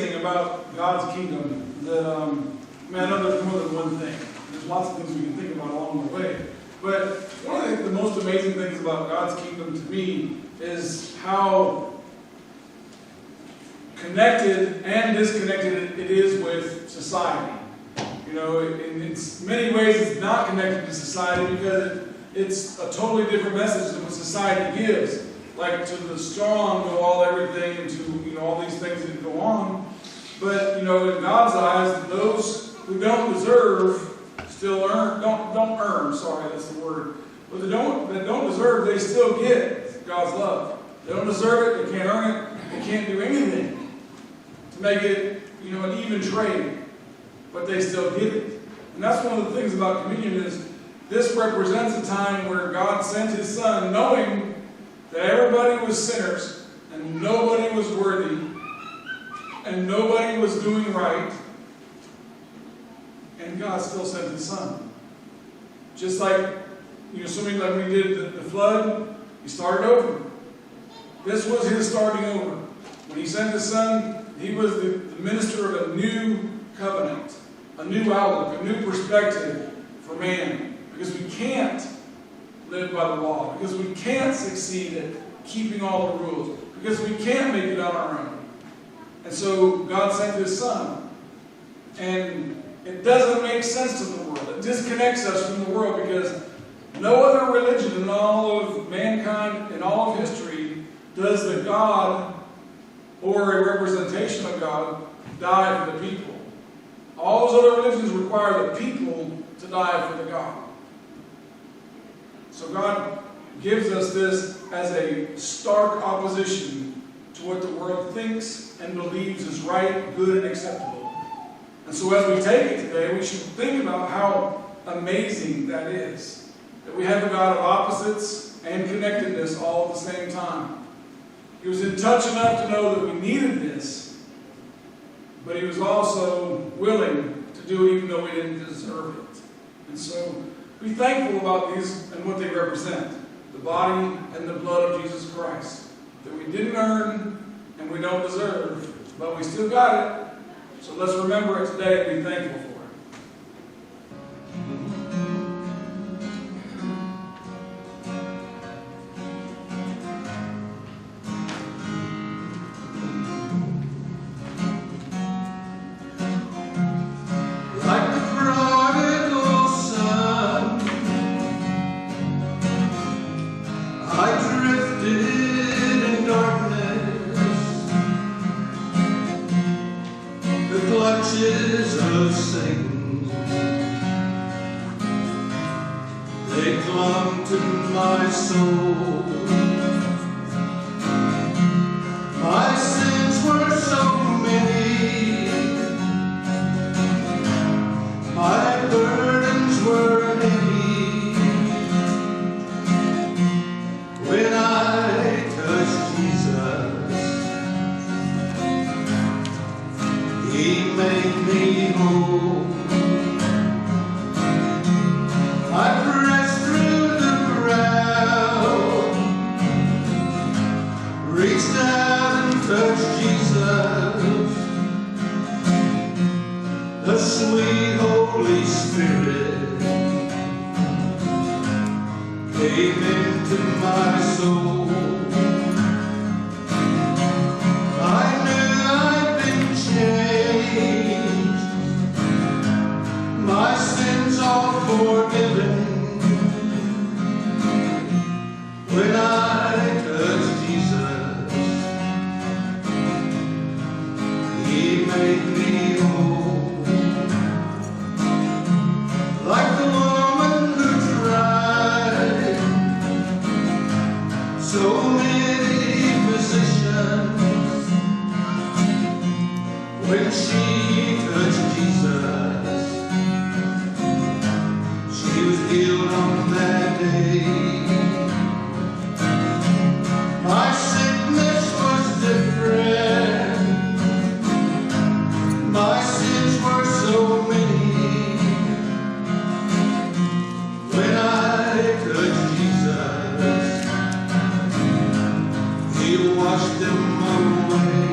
amazing about God's kingdom that, I know there's more than one thing. There's lots of things we can think about along the way. But one of the most amazing things about God's kingdom to me is how connected and disconnected it is with society. You know, in many ways it's not connected to society because it's a totally different message than what society gives. Like to the strong go all everything, and to all these things that go on. But in God's eyes, those who don't deserve still don't earn. Sorry, that's the word. But that don't deserve, they still get God's love. They don't deserve it. They can't earn it. They can't do anything to make it an even trade. But they still get it. And that's one of the things about communion is this represents a time where God sent His Son, knowing that everybody was sinners and nobody was worthy and nobody was doing right, and God still sent His Son. Just like assuming like we did the flood, He started over. This was His starting over. When He sent His Son, He was the minister of a new covenant, a new outlook, a new perspective for man. Because we can't live by the law, because we can't succeed at keeping all the rules, because we can't make it on our own. And so God sent His Son. And it doesn't make sense to the world. It disconnects us from the world because no other religion in all of mankind, in all of history, does the God or a representation of God die for the people. All those other religions require the people to die for the God. So God gives us this as a stark opposition to what the world thinks and believes is right, good, and acceptable. And so as we take it today, we should think about how amazing that is. That we have a God of opposites and connectedness all at the same time. He was in touch enough to know that we needed this, but He was also willing to do it even though we didn't deserve it. And so be thankful about these and what they represent. The body and the blood of Jesus Christ. That we didn't earn and we don't deserve, but we still got it. So let's remember it today and be thankful for it. They clung to my soul. My sins were so many. My burdens were heavy. When I touched Jesus, He made me whole. I pressed through the crowd, reached out and touched Jesus. The sweet Holy Spirit came into my soul. I knew I'd been changed, my sins all forgiven. When I touched Jesus, He made me whole. Like the woman who tried so many physicians, when she touched Jesus, she was healed on that day. My sickness was different. My sins were so many. When I touched Jesus, He washed them away.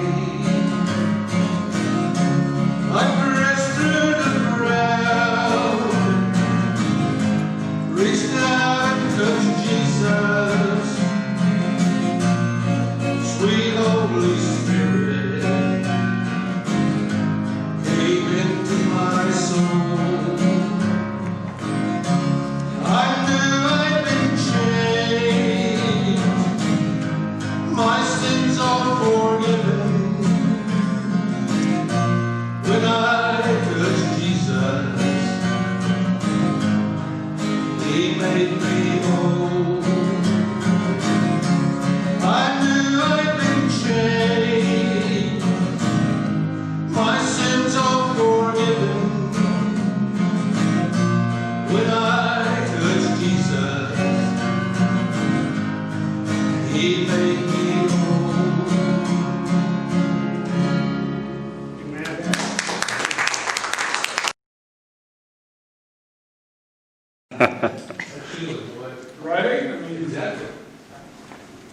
That's Sheila's wife. Right? I mean, Exactly.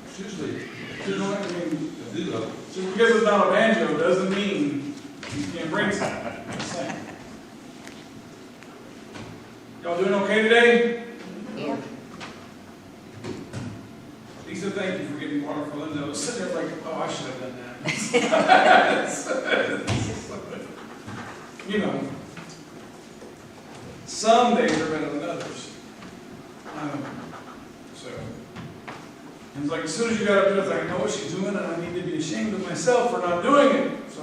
Seriously, you know what I mean? I do though. Just because it's not a banjo doesn't mean you can't bring something. Just saying. Y'all doing okay today? Yeah. Lisa, thank you for getting water for Linda. I was sitting there like, oh, I should have done that. You know, some days are better than others. So, it's like as soon as you got up to it, it's like, I know what she's doing, and I need to be ashamed of myself for not doing it. So,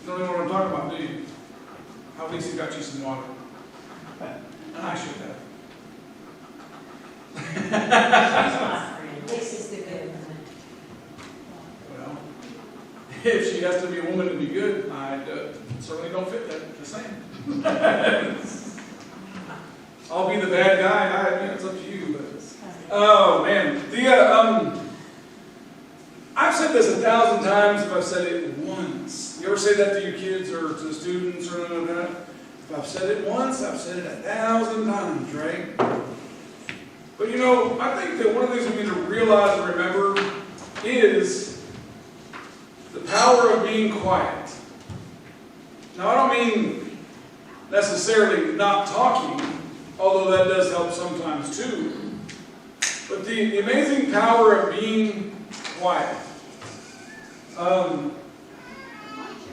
you don't even want to talk about, do you? How Lisa got you some water. And I should have. This is the good one. Well, if she has to be a woman to be good, I certainly don't fit that. Just saying. I'll be the bad guy. It's up to you. But oh man, I've said this 1,000 times. If I've said it once, you ever say that to your kids or to the students or anything like that? If I've said it once, I've said it 1,000 times, right? But you know, I think that one of the things we need to realize and remember is the power of being quiet. Now, I don't mean necessarily not talking, although that does help sometimes too. But the amazing power of being quiet.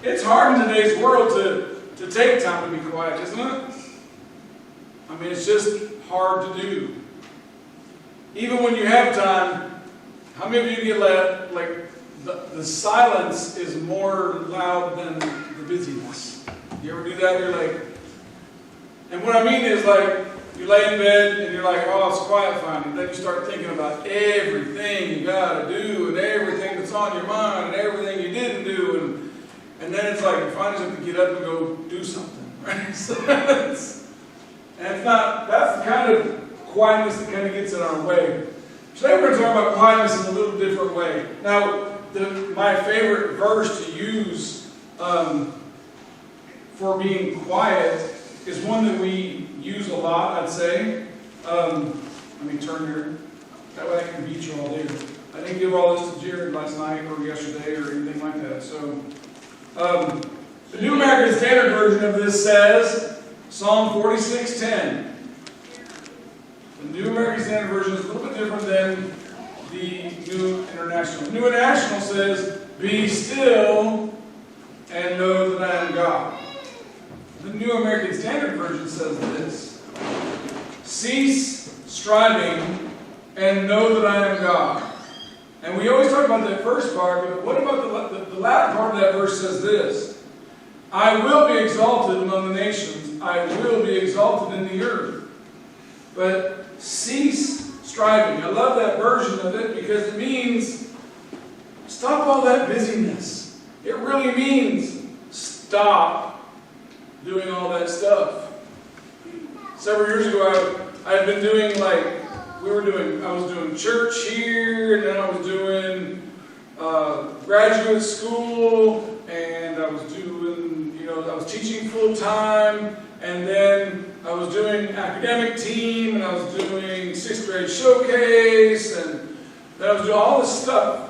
It's hard in today's world to take time to be quiet, isn't it? I mean, it's just hard to do. Even when you have time, how many of you get like the silence is more loud than the busyness? You ever do that? You're like, and what I mean is like, you lay in bed and you're like, oh, it's quiet finally. Then you start thinking about everything you got to do and everything that's on your mind and everything you didn't do. And then it's like you finally have to get up and go do something, right? So that's the kind of quietness that kind of gets in our way. Today we're going to talk about quietness in a little different way. Now, my favorite verse to use for being quiet is one that we use a lot, I'd say. Let me turn here. That way I can beat you all later. I didn't give all this to Jared last night or yesterday or anything like that. So, the New American Standard Version of this says, Psalm 46:10. The New American Standard Version is a little bit different than the New International. The New International says, be still and know that I am God. The New American Standard Version says this, cease striving and know that I am God. And we always talk about that first part, but what about the latter part of that verse says this, I will be exalted among the nations, I will be exalted in the earth. But cease striving. I love that version of it because it means stop all that busyness. It really means stop doing all that stuff. Several years ago, I had been doing I was doing church here, and then I was doing graduate school, and I was doing, I was teaching full time, and then I was doing academic team, and I was doing 6th grade showcase, and then I was doing all this stuff.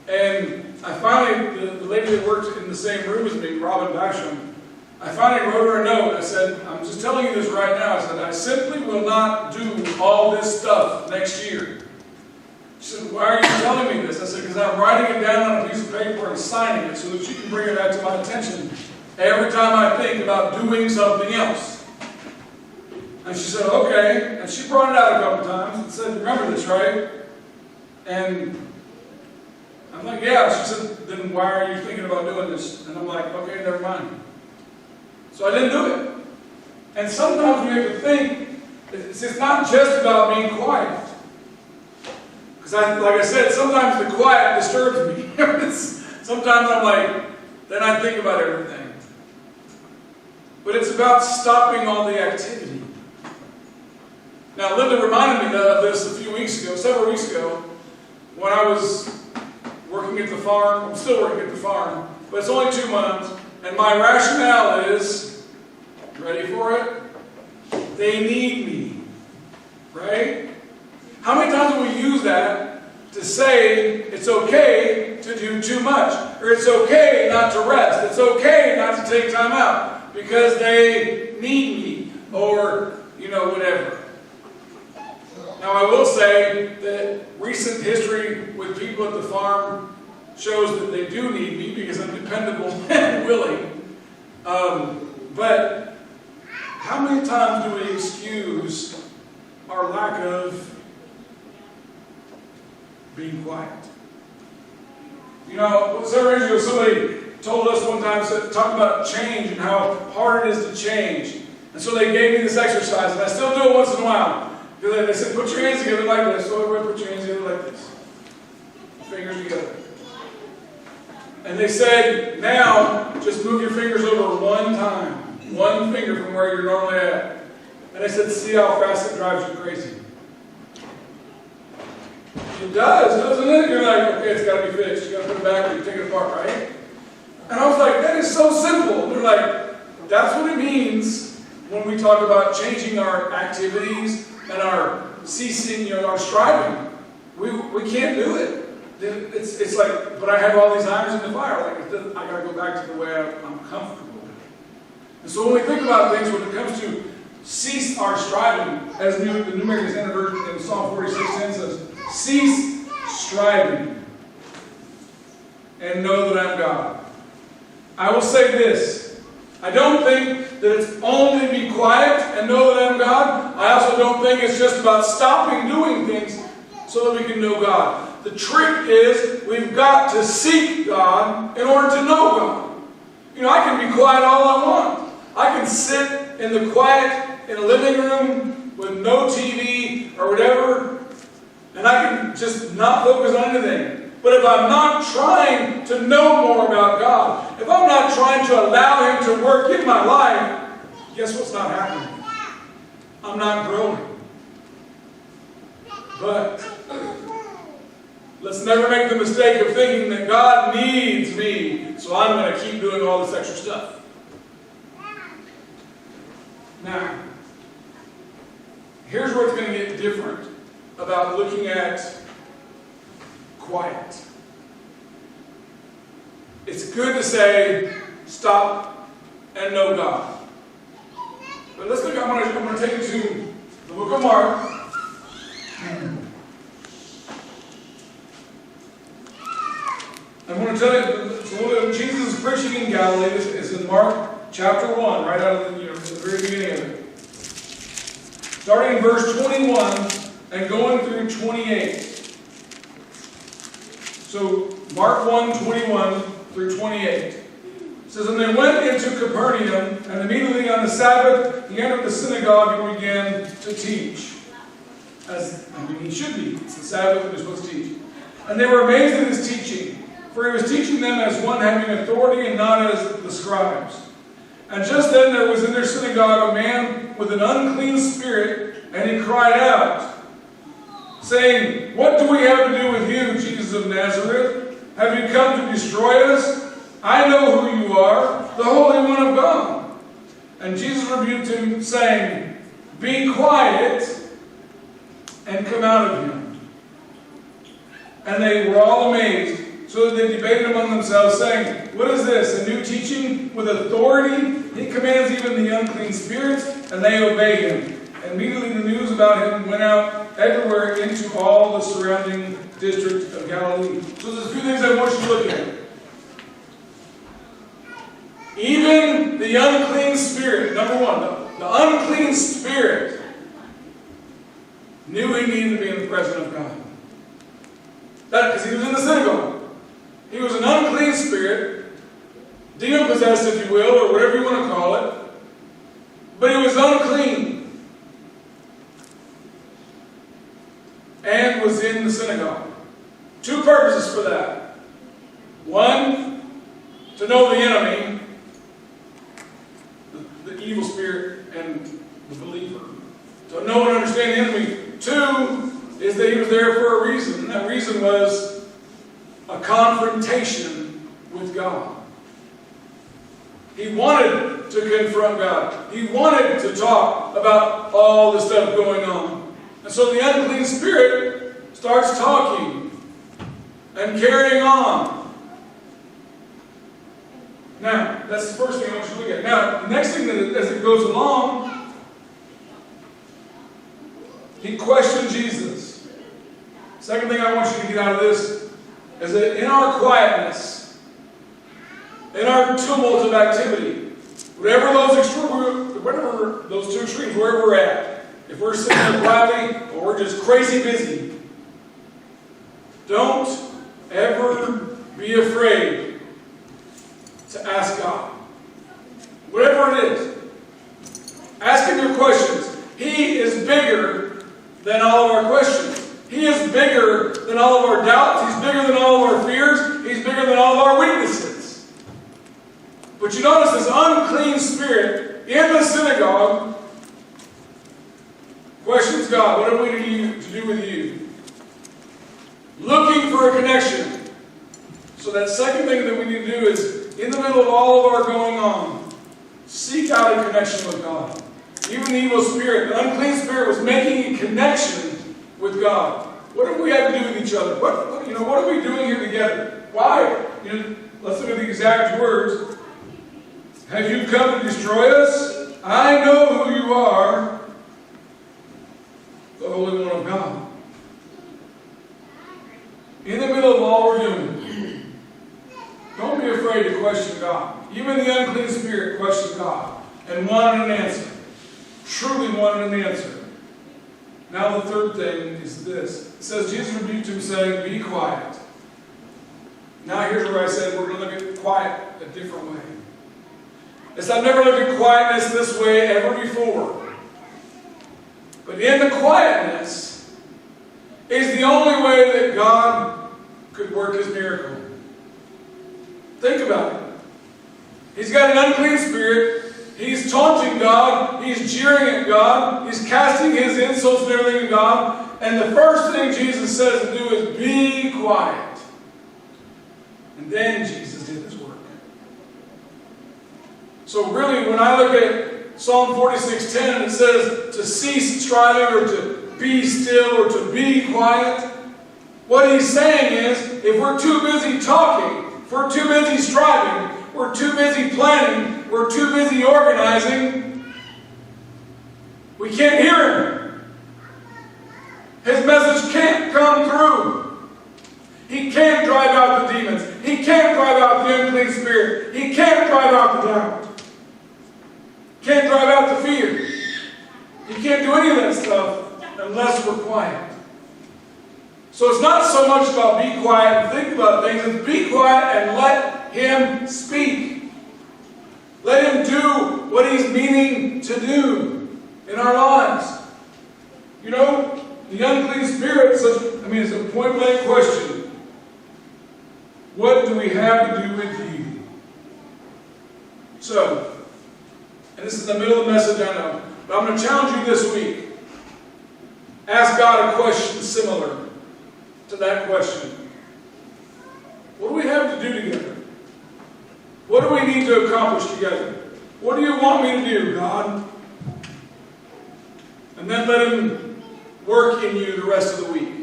And I finally, the lady that worked in the same room as me, Robin Basham, I finally wrote her a note. I said, I'm just telling you this right now. I said, I simply will not do all this stuff next year. She said, why are you telling me this? I said, because I'm writing it down on a piece of paper and signing it so that you can bring it back to my attention every time I think about doing something else. And she said, okay. And she brought it out a couple times and said, remember this, right? And I'm like, yeah. She said, then why are you thinking about doing this? And I'm like, okay, never mind. So I didn't do it. And sometimes we have to think, it's not just about being quiet. Because like I said, sometimes the quiet disturbs me. Sometimes I'm like, then I think about everything. But it's about stopping all the activity. Now, Linda reminded me of this several weeks ago, when I was working at the farm. I'm still working at the farm, but it's only 2 months. And my rationale is, Ready for it? They need me. Right? How many times do we use that to say it's okay to do too much? Or it's okay not to rest. It's okay not to take time out because they need me. Or, whatever. Now I will say that recent history with people at the farm shows that they do need me because I'm dependable and willing. But how many times do we excuse our lack of being quiet? Several years ago, somebody told us one time, talking about change and how hard it is to change. And so they gave me this exercise, and I still do it once in a while. They said, put your hands together like this. So everybody put your hands together like this. Fingers together. And they said, now, just move your fingers over one time. One finger from where you're normally at. And they said, see how fast it drives you crazy. It does, doesn't it? You're like, okay, it's got to be fixed. You got to put it back or you take it apart, right? And I was like, that is so simple. And they're like, that's what it means when we talk about changing our activities and our ceasing, our striving. We can't do it. It's like, but I have all these irons in the fire. Like, I got to go back to the way I'm comfortable. And so when we think about things, when it comes to cease our striving, as the New American Standard Version in Psalm 46:10 says, cease striving and know that I'm God. I will say this. I don't think that it's only be quiet and know that I'm God. I also don't think it's just about stopping doing things so that we can know God. The trick is we've got to seek God in order to know God. I can be quiet all I want. I can sit in the quiet in a living room with no TV or whatever, and I can just not focus on anything. But if I'm not trying to know more about God, if I'm not trying to allow Him to work in my life, guess what's not happening? I'm not growing. But let's never make the mistake of thinking that God needs me, so I'm going to keep doing all this extra stuff. Now, here's where it's going to get different about looking at quiet. It's good to say, stop and know God. But let's look, I'm going to take you to the book of Mark. I'm going to tell you, so Jesus is preaching in Galilee. This is in Mark chapter 1, right out of the very beginning of it. Starting in verse 21 and going through 28. So, Mark 1, 21 through 28. It says, and they went into Capernaum, and immediately on the Sabbath he entered the synagogue and began to teach. He should be. It's the Sabbath and he's supposed to teach. And they were amazed at his teaching, for he was teaching them as one having authority and not as the scribes. And just then there was in their synagogue a man with an unclean spirit, and he cried out, saying, what do we have to do with you, Jesus of Nazareth? Have you come to destroy us? I know who you are, the Holy One of God. And Jesus rebuked him, saying, be quiet, and come out of him. And they were all amazed, so that they debated among themselves, saying, what is this, a new teaching with authority? He commands even the unclean spirits, and they obey him. And immediately the news about him went out everywhere into all the surrounding district of Galilee. So there's a few things I want you to look at. Even the unclean spirit, number one, the unclean spirit knew he needed to be in the presence of God. That because he was in the synagogue. He was an unclean spirit, demon-possessed, if you will, or whatever you want to call it. But he was unclean. And was in the synagogue. Two purposes for that. One, to know the enemy, the evil spirit, and the believer. To know and understand the enemy. Two, is that he was there for a reason. And that reason was a confrontation with God. He wanted to confront God. He wanted to talk about all the stuff going on. And so the unclean spirit starts talking and carrying on. Now, that's the first thing I want you to look at. Now, the next thing, that as it goes along, he questioned Jesus. Second thing I want you to get out of this is that in our quietness, in our tumult of activity, whatever those two extremes, wherever we're at, if we're sitting there quietly or we're just crazy busy, don't ever be afraid to ask God. Whatever it is, ask Him your questions. He is bigger than all of our questions. He is bigger than all of our doubts. He's bigger than all of our fears. He's bigger than all of our weaknesses. But you notice this unclean spirit in the synagogue questions God. What are we to do with you? Looking for a connection. So that second thing that we need to do is, in the middle of all of our going on, seek out a connection with God. Even the evil spirit, the unclean spirit, was making a connection with God. What do we have to do with each other? What are we doing here together? Why? Let's look at the exact words. Have you come to destroy us? I know who you are, the Holy One of God. In the middle of all we're doing, don't be afraid to question God. Even the unclean spirit questioned God and wanted an answer. Truly wanted an answer. Now the third thing is this. It says, Jesus rebuked him, saying, be quiet. Now here's where I said we're going to look at quiet a different way. I've never looked at quietness this way ever before. But in the quietness is the only way that God could work His miracle. Think about it. He's got an unclean spirit. He's taunting God. He's jeering at God. He's casting his insults and everything at God. And the first thing Jesus says to do is be quiet. And then Jesus did His work. So really, when I look at Psalm 46:10, it says to cease striving or to be still or to be quiet. What he's saying is, if we're too busy talking, if we're too busy striving, we're too busy planning, we're too busy organizing, we can't hear Him. His message can't come through. He can't drive out the demons. He can't drive out the unclean spirit. He can't drive out the doubt. Can't drive out the fear. He can't do any of that stuff unless we're quiet. So it's not so much about be quiet and think about things. It's be quiet and let Him speak. Let Him do what He's meaning to do in our lives. The unclean spirit, it's a point-blank question. What do we have to do with you? So, and this is the middle of the message, I know, but I'm going to challenge you this week. Ask God a question similar to that question. What do we have to do together? What do we need to accomplish together? What do you want me to do, God? And then let Him work in you the rest of the week.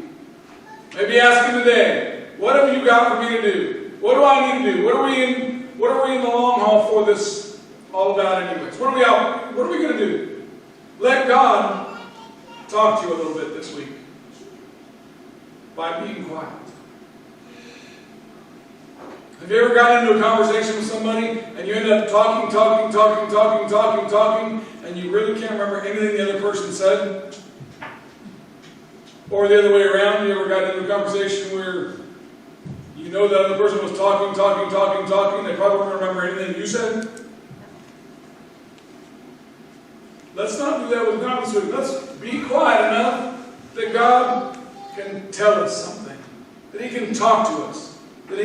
Maybe ask Him today, what have you got for me to do? What do I need to do? What are we in the long haul for this all about anyways? What are we going to do? Let God talk to you a little bit this week by being quiet. Have you ever gotten into a conversation with somebody and you end up talking, and you really can't remember anything the other person said? Or the other way around, you ever got into a conversation where you know the other person was talking, they probably don't remember anything you said? Let's not do that with God this week. Let's be quiet enough that God can tell us something. That He can talk to us. That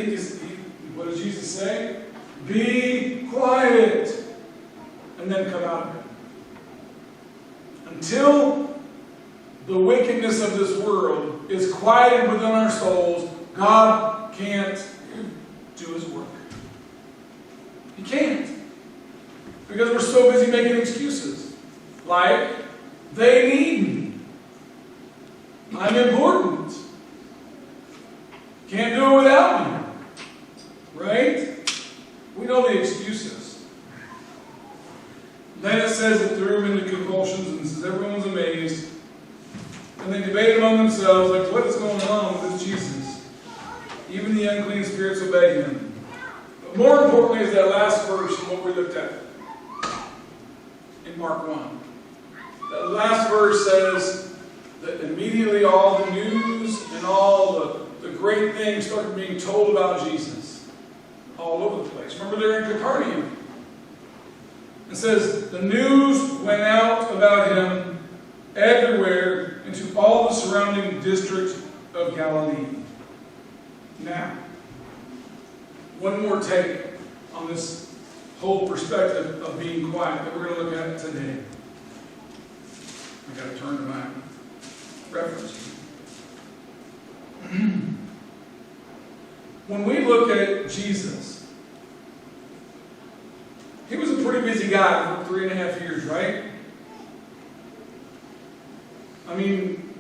what does Jesus say? Be quiet. And then come out of it. Until the wickedness of this world is quieted within our souls, God can't do His work. He can't. Because we're so busy making excuses. Like, they need me. I'm important. Can't do it without me. Right? We know the excuses. Then it says it threw them into convulsions, and says everyone's amazed. And they debated among themselves, like, what is going on with this Jesus? Even the unclean spirits obey him. But more importantly is that last verse in what we looked at in Mark 1. That last verse says that immediately all the news and all the great things started being told about Jesus all over the place. Remember, they're in Capernaum. It says, the news went out about him everywhere into all the surrounding district of Galilee. Now, one more take on this whole perspective of being quiet that we're going to look at today. I've got to turn to my reference. When we look at Jesus, he was a pretty busy guy for 3.5 years, right? I mean,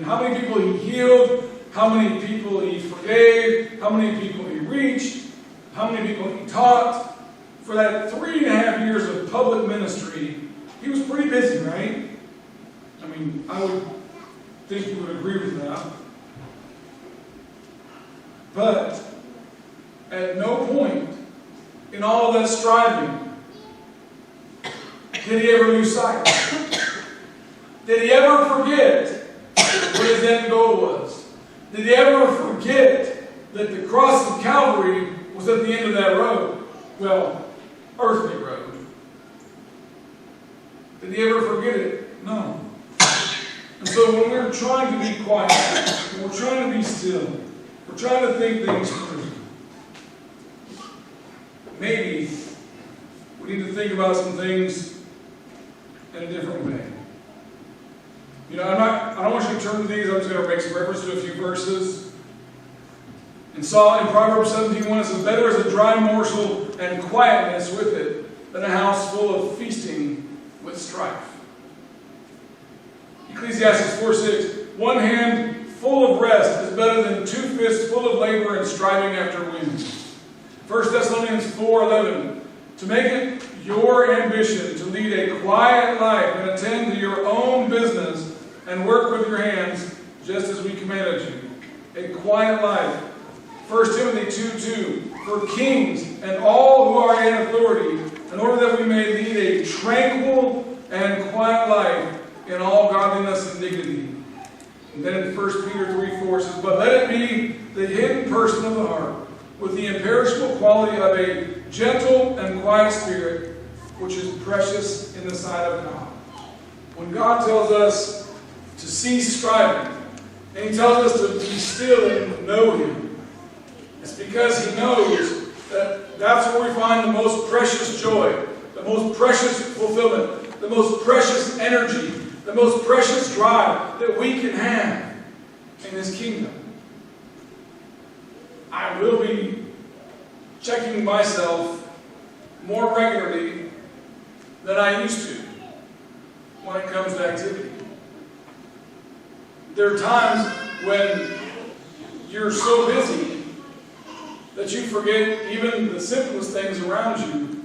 how many people he healed, how many people he forgave, how many people he reached, how many people he taught. For that 3.5 years of public ministry, he was pretty busy, right? I mean, I would think you would agree with that. But at no point in all of that striving did he ever lose sight. Did he ever forget what his end goal was? Did he ever forget that the cross of Calvary was at the end of that road? Well, earthly road. Did he ever forget it? No. And so when we're trying to be quiet, when we're trying to be still, we're trying to think things through, maybe we need to think about some things in a different way. You know, I don't want you to turn to these. I'm just going to make some reference to a few verses. In Proverbs 17:1, it says, better is a dry morsel and quietness with it than a house full of feasting with strife. Ecclesiastes 4:6, one hand full of rest is better than 2 fists full of labor and striving after wind. 1 Thessalonians 4:11, to make it your ambition to lead a quiet life and attend to your own business and work with your hands, just as we commanded you. A quiet life. 1 Timothy 2:2, for kings and all who are in authority, in order that we may lead a tranquil and quiet life in all godliness and dignity. And then in 1 Peter 3:4 says, but let it be the hidden person of the heart, with the imperishable quality of a gentle and quiet spirit, which is precious in the sight of God. When God tells us to cease striving, and he tells us to be still and know him, it's because he knows that that's where we find the most precious joy, the most precious fulfillment, the most precious energy, the most precious drive that we can have in his kingdom. I will be checking myself more regularly than I used to when it comes to activity. There are times when you're so busy that you forget even the simplest things around you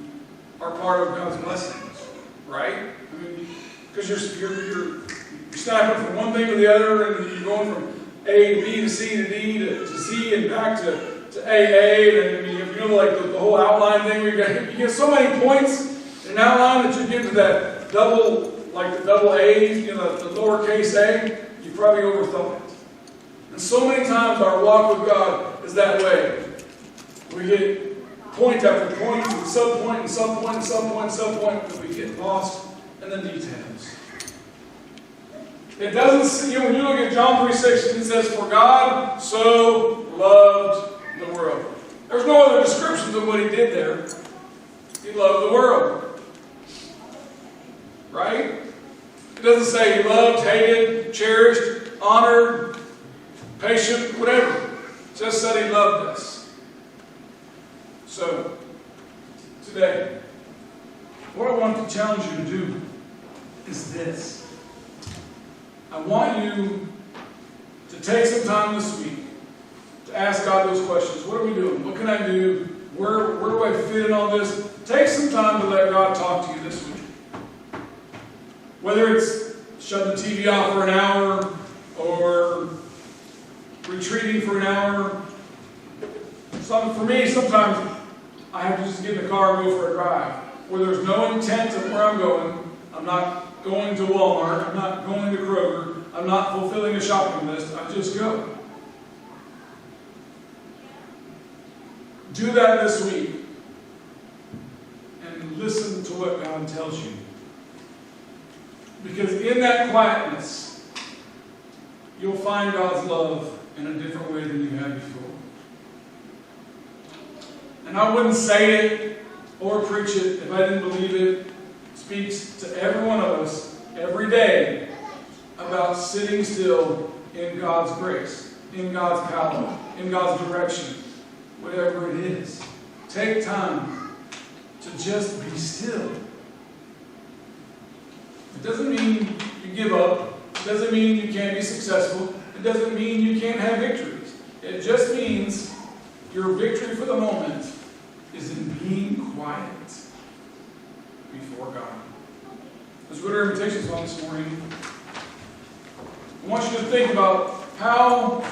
are part of God's blessings, right? I mean, because you're snapping from one thing to the other, and you're going from A to B to C to D to C and back to AA, and I mean, if you know, like the whole outline thing, you get so many points in an outline that you get to that double, like the double A, you know, the lowercase a, you probably overthought it. And so many times our walk with God is that way. We get point after point, and sub-point, and sub-point, and sub-point, and sub-point, but we get lost in the details. It doesn't, you know, when you look at John 3:6, it says, for God so loved the world. There's no other descriptions of what he did there. He loved the world. Right? It doesn't say he loved, hated, cherished, honored, patient, whatever. It just said he loved us. So, today, what I want to challenge you to do is this. I want you to take some time this week to ask God those questions. What are we doing? What can I do? Where do I fit in all this? Take some time to let God talk to you this week. Whether it's shutting the TV off for an hour or retreating for an hour. For me, sometimes I have to just get in the car and go for a drive where there's no intent of where I'm going. I'm not going to Walmart. I'm not going to Kroger. I'm not fulfilling a shopping list. I just go. Do that this week and listen to what God tells you. Because in that quietness, you'll find God's love in a different way than you have before. And I wouldn't say it or preach it if I didn't believe it speaks to every one of us every day about sitting still in God's grace, in God's power, in God's direction, whatever it is. Take time to just be still. It doesn't mean you give up. It doesn't mean you can't be successful. It doesn't mean you can't have victories. It just means your victory for the moment is in being quiet before God. Let's go to our invitation song this morning. I want you to think about how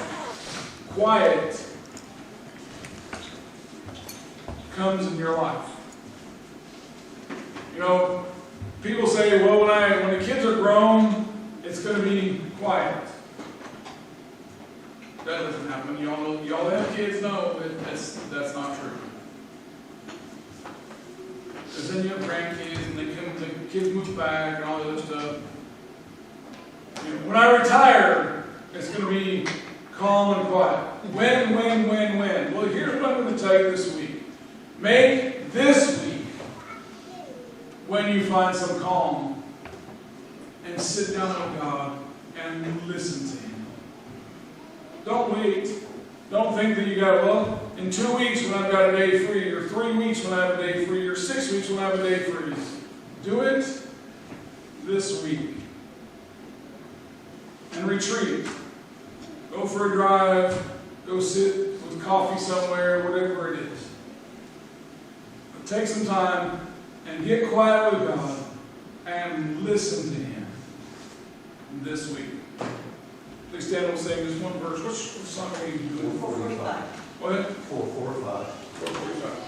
quiet comes in your life. You know, people say, well, when the kids are grown, it's going to be quiet. That doesn't happen. Y'all have kids know that that's not true. Because then you have grandkids and the kids move back and all that other stuff. You know, when I retire, it's going to be calm and quiet. When? Well, here's what I'm going to tell you this week. Make this week when you find some calm and sit down with God and listen to Him. Don't wait. Don't think that you got, well, in 2 weeks when I've got a day free, or 3 weeks when I have a day free, or 6 weeks when I have a day free. Do it this week. And retreat. Go for a drive. Go sit with coffee somewhere, whatever it is. But take some time and get quiet with God and listen to Him this week. Please stand and sing this one verse. What song are you doing? 445. What? 445. 445.